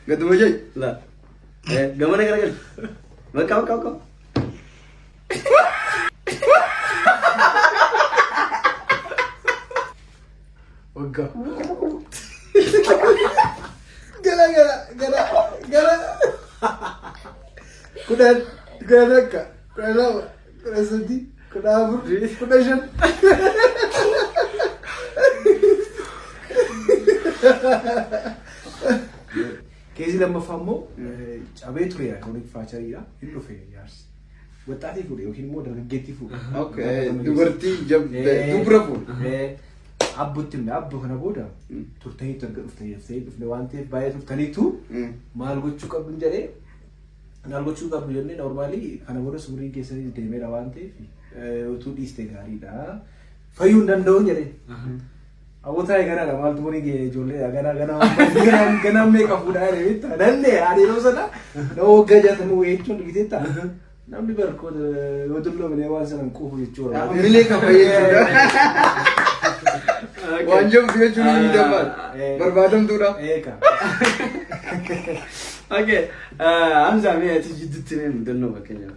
Gatu mo jay. La. Gamana karagal. Kau. Wagga. Gara. Kudan ka. Kudan sadi. Kudan abur. Kudan shan. Keesi lammaffaa immoo cabee ture koonik faachariidha. Hin dhufe yaarsi. Waxxaatii fuudhe yookiin immoo dargaggeettii fuudhe. Okay. Dubartii dubra fuudhe. Abbuutti himne abbu kana booda turtaniitu erga dhuftanii waan ta'eef baay'ee turtaniitu maal gochuu qabdu jedhee maal gochuu qabdu jennee noormaalii kana booda suurii keessanii deemeera waan ta'eef utuu dhiiste gaariidha. Fayyuu hin danda'u jedhee. Awwataa eegana la maaltu boni ijoollee gana meeqa fuudhaa jedhee bitta dandee adeeroo sana na waggaa jaatamu jechuun dhugiteetta namni barkoota yoo dulloo bilee waan sana hin quufu jechuudha. Milee kan fayyadu. Waan jamtu jechuun ni dabal. Barbaadamtuudha. Eeka. Okay. Hamza mee ati jidduutti mee mudannoo bakka jira.